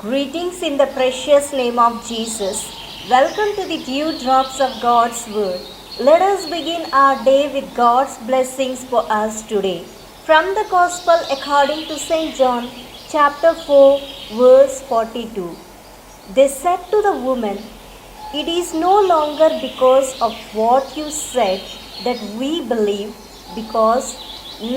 Greetings in the precious name of Jesus. Welcome to the dew drops of God's Word. Let us begin our day with God's blessings for us today. From the Gospel according to St. John, chapter 4, verse 42. They said to the woman, "It is no longer because of what you said that we believe, because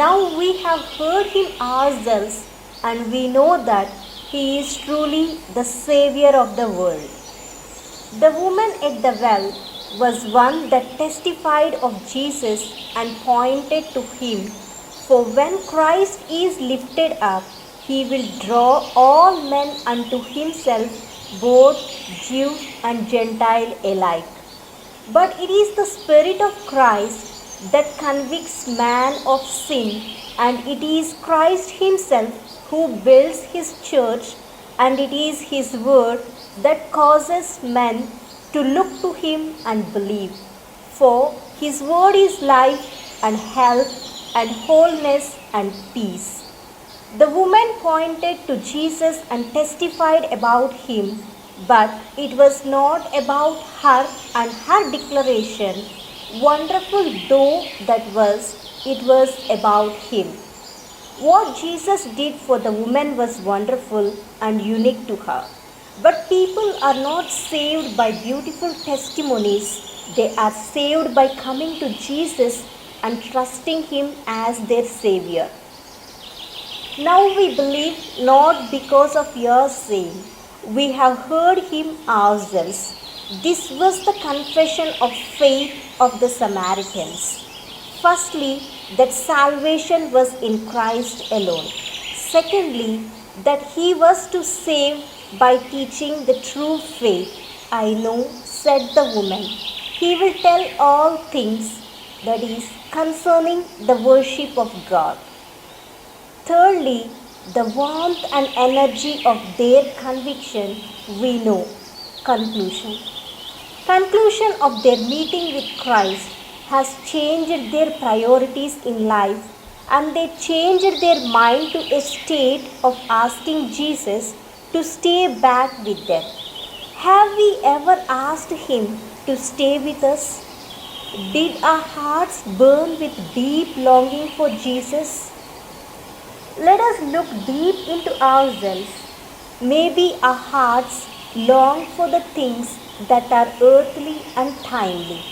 now we have heard him ourselves, and we know that he is truly the Savior of the world." The woman at the well was one that testified of Jesus and pointed to him. For when Christ is lifted up, he will draw all men unto himself, both Jew and Gentile alike. But it is the Spirit of Christ that convicts man of sin, and it is Christ himself who builds his church, and it is his word that causes men to look to him and believe. For his word is life and health and wholeness and peace. The woman pointed to Jesus and testified about him, but it was not about her and her declaration, wonderful though that was, it was about him. What Jesus did for the woman was wonderful and unique to her. But people are not saved by beautiful testimonies. They are saved by coming to Jesus and trusting him as their Savior. Now we believe not because of your saying. We have heard him ourselves. This was the confession of faith of the Samaritans. Firstly, that salvation was in Christ alone. Secondly, that he was to save by teaching the true faith. "I know," said the woman, "he will tell all things," that is, concerning the worship of God. Thirdly, the warmth and energy of their conviction we know. Conclusion of their meeting with Christ has changed their priorities in life, and they changed their mind to a state of asking Jesus to stay back with them. Have we ever asked him to stay with us? Did our hearts burn with deep longing for Jesus? Let us look deep into ourselves. Maybe our hearts long for the things that are earthly and timely.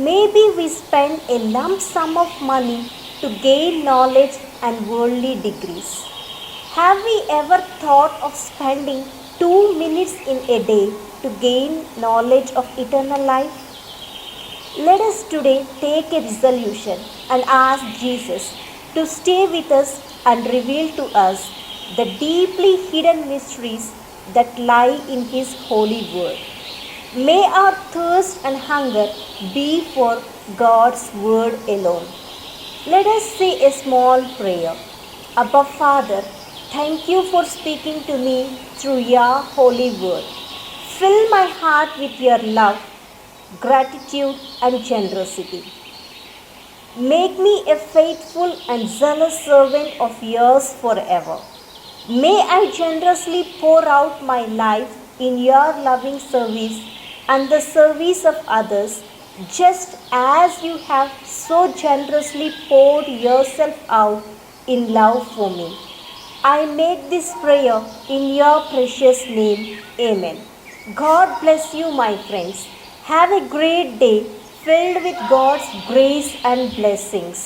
Maybe we spend a lump sum of money to gain knowledge and worldly degrees. Have we ever thought of spending 2 minutes in a day to gain knowledge of eternal life? Let us today take a resolution and ask Jesus to stay with us and reveal to us the deeply hidden mysteries that lie in his holy word. May our thirst and hunger be for God's word alone. Let us say a small prayer. Abba Father, thank you for speaking to me through your holy word. Fill my heart with your love, gratitude, and generosity. Make me a faithful and zealous servant of yours forever. May I generously pour out my life in your loving service and the service of others, just as you have so generously poured yourself out in love for me. I make this prayer in your precious name. Amen. God bless you, my friends. Have a great day filled with God's grace and blessings.